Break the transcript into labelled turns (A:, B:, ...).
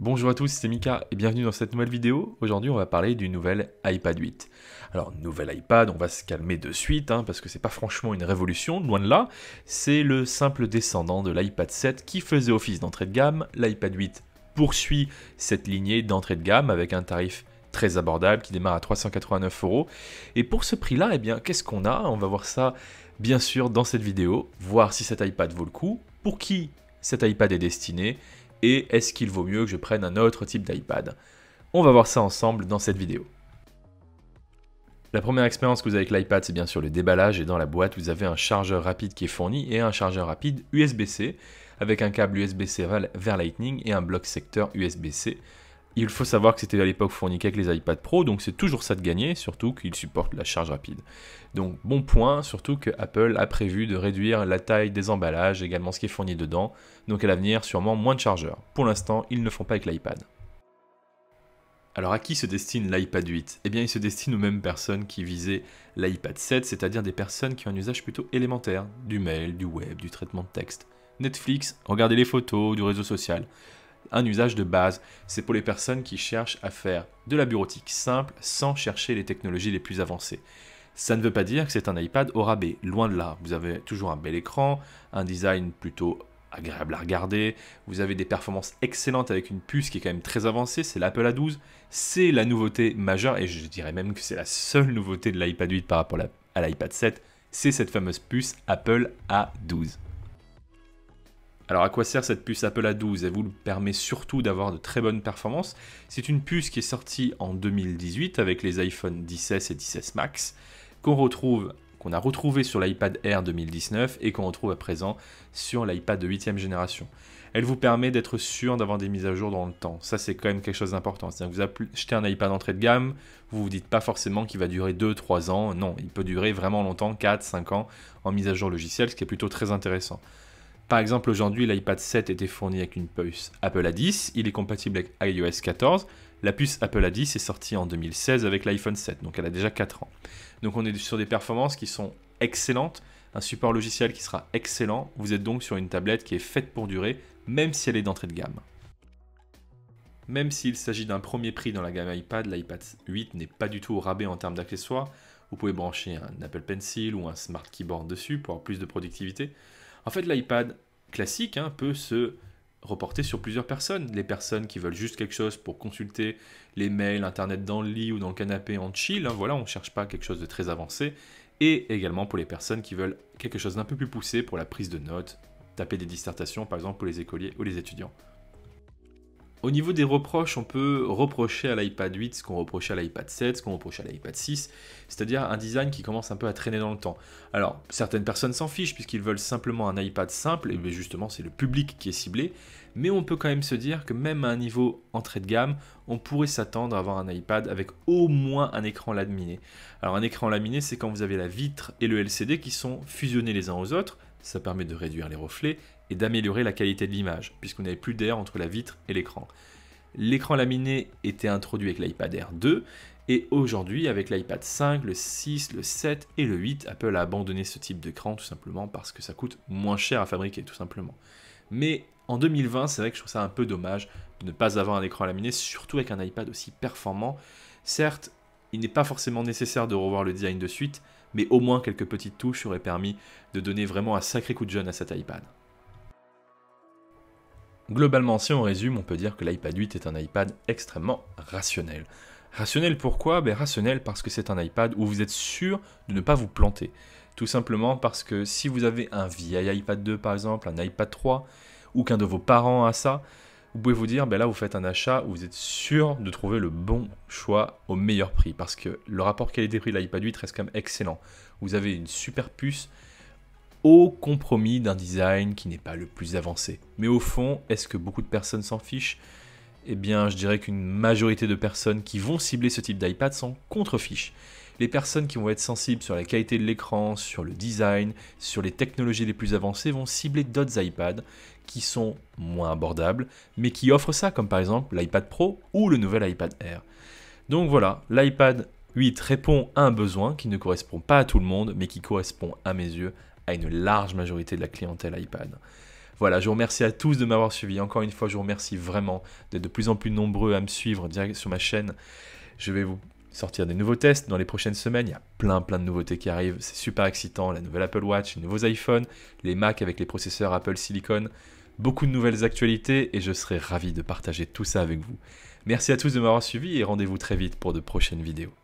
A: Bonjour à tous, c'est Mika et bienvenue dans cette nouvelle vidéo. Aujourd'hui, on va parler du nouvel iPad 8. Alors, nouvel iPad, on va se calmer de suite, parce que c'est pas franchement une révolution, loin de là. C'est le simple descendant de l'iPad 7 qui faisait office d'entrée de gamme. L'iPad 8 poursuit cette lignée d'entrée de gamme avec un tarif très abordable qui démarre à 389 €. Et pour ce prix-là, eh bien, qu'est-ce qu'on a? On va voir ça, bien sûr, dans cette vidéo, voir si cet iPad vaut le coup, pour qui cet iPad est destiné, et est-ce qu'il vaut mieux que je prenne un autre type d'iPad? On va voir ça ensemble dans cette vidéo. La première expérience que vous avez avec l'iPad, c'est bien sûr le déballage, et dans la boîte, vous avez un chargeur rapide qui est fourni et un chargeur rapide USB-C avec un câble USB-C vers Lightning et un bloc secteur USB-C. Il faut savoir que c'était à l'époque fourni qu'avec les iPad Pro, donc c'est toujours ça de gagner, surtout qu'il supporte la charge rapide. Donc bon point, surtout que Apple a prévu de réduire la taille des emballages, également ce qui est fourni dedans, donc à l'avenir sûrement moins de chargeurs. Pour l'instant, ils ne le font pas avec l'iPad. Alors à qui se destine l'iPad 8? Eh bien il se destine aux mêmes personnes qui visaient l'iPad 7, c'est-à-dire des personnes qui ont un usage plutôt élémentaire, du mail, du web, du traitement de texte. Netflix, regarder les photos, du réseau social. Un usage de base, c'est pour les personnes qui cherchent à faire de la bureautique simple sans chercher les technologies les plus avancées. Ça ne veut pas dire que c'est un iPad au rabais, loin de là. Vous avez toujours un bel écran, un design plutôt agréable à regarder, vous avez des performances excellentes avec une puce qui est quand même très avancée, c'est l'Apple A12, c'est la nouveauté majeure, et je dirais même que c'est la seule nouveauté de l'iPad 8 par rapport à l'iPad 7, c'est cette fameuse puce Apple A12. Alors à quoi sert cette puce Apple A12? Elle vous permet surtout d'avoir de très bonnes performances. C'est une puce qui est sortie en 2018 avec les iPhone 10S et 10S Max, qu'on a retrouvé sur l'iPad Air 2019 et qu'on retrouve à présent sur l'iPad de 8e génération. Elle vous permet d'être sûr d'avoir des mises à jour dans le temps. Ça, c'est quand même quelque chose d'important. C'est-à-dire que vous achetez un iPad entrée de gamme, vous vous dites pas forcément qu'il va durer 2-3 ans. Non, il peut durer vraiment longtemps, 4-5 ans en mise à jour logicielle, ce qui est plutôt très intéressant. Par exemple, aujourd'hui, l'iPad 7 était fourni avec une puce Apple A10. Il est compatible avec iOS 14. La puce Apple A10 est sortie en 2016 avec l'iPhone 7, donc elle a déjà 4 ans. Donc on est sur des performances qui sont excellentes, un support logiciel qui sera excellent. Vous êtes donc sur une tablette qui est faite pour durer, même si elle est d'entrée de gamme. Même s'il s'agit d'un premier prix dans la gamme iPad, l'iPad 8 n'est pas du tout au rabais en termes d'accessoires. Vous pouvez brancher un Apple Pencil ou un Smart Keyboard dessus pour avoir plus de productivité. En fait, l'iPad classique peut se reporter sur plusieurs personnes. Les personnes qui veulent juste quelque chose pour consulter les mails, internet dans le lit ou dans le canapé en chill, voilà, on ne cherche pas quelque chose de très avancé. Et également pour les personnes qui veulent quelque chose d'un peu plus poussé pour la prise de notes, taper des dissertations par exemple pour les écoliers ou les étudiants. Au niveau des reproches, on peut reprocher à l'iPad 8 ce qu'on reprochait à l'iPad 7, ce qu'on reprochait à l'iPad 6, c'est-à-dire un design qui commence un peu à traîner dans le temps. Alors, certaines personnes s'en fichent puisqu'ils veulent simplement un iPad simple, et bien justement c'est le public qui est ciblé, mais on peut quand même se dire que même à un niveau entrée de gamme, on pourrait s'attendre à avoir un iPad avec au moins un écran laminé. Alors un écran laminé, c'est quand vous avez la vitre et le LCD qui sont fusionnés les uns aux autres, ça permet de réduire les reflets, et d'améliorer la qualité de l'image, puisqu'on n'avait plus d'air entre la vitre et l'écran. L'écran laminé était introduit avec l'iPad Air 2, et aujourd'hui, avec l'iPad 5, le 6, le 7 et le 8, Apple a abandonné ce type d'écran tout simplement parce que ça coûte moins cher à fabriquer, tout simplement. Mais en 2020, c'est vrai que je trouve ça un peu dommage de ne pas avoir un écran laminé, surtout avec un iPad aussi performant. Certes, il n'est pas forcément nécessaire de revoir le design de suite, mais au moins quelques petites touches auraient permis de donner vraiment un sacré coup de jeune à cet iPad. Globalement, si on résume, on peut dire que l'iPad 8 est un iPad extrêmement rationnel. Rationnel pourquoi? Rationnel parce que c'est un iPad où vous êtes sûr de ne pas vous planter. Tout simplement parce que si vous avez un vieil iPad 2 par exemple, un iPad 3, ou qu'un de vos parents a ça, vous pouvez vous dire, là vous faites un achat où vous êtes sûr de trouver le bon choix au meilleur prix. Parce que le rapport qualité-prix de l'iPad 8 reste quand même excellent. Vous avez une super puce, au compromis d'un design qui n'est pas le plus avancé. Mais au fond, est-ce que beaucoup de personnes s'en fichent? Eh bien, je dirais qu'une majorité de personnes qui vont cibler ce type d'iPad s'en contrefichent. Les personnes qui vont être sensibles sur la qualité de l'écran, sur le design, sur les technologies les plus avancées vont cibler d'autres iPads qui sont moins abordables, mais qui offrent ça, comme par exemple l'iPad Pro ou le nouvel iPad Air. Donc voilà, l'iPad 8 répond à un besoin qui ne correspond pas à tout le monde, mais qui correspond à mes yeux à une large majorité de la clientèle iPad. Voilà, je vous remercie à tous de m'avoir suivi. Encore une fois, je vous remercie vraiment d'être de plus en plus nombreux à me suivre direct sur ma chaîne. Je vais vous sortir des nouveaux tests dans les prochaines semaines. Il y a plein de nouveautés qui arrivent. C'est super excitant. La nouvelle Apple Watch, les nouveaux iPhones, les Mac avec les processeurs Apple Silicon. Beaucoup de nouvelles actualités et je serai ravi de partager tout ça avec vous. Merci à tous de m'avoir suivi et rendez-vous très vite pour de prochaines vidéos.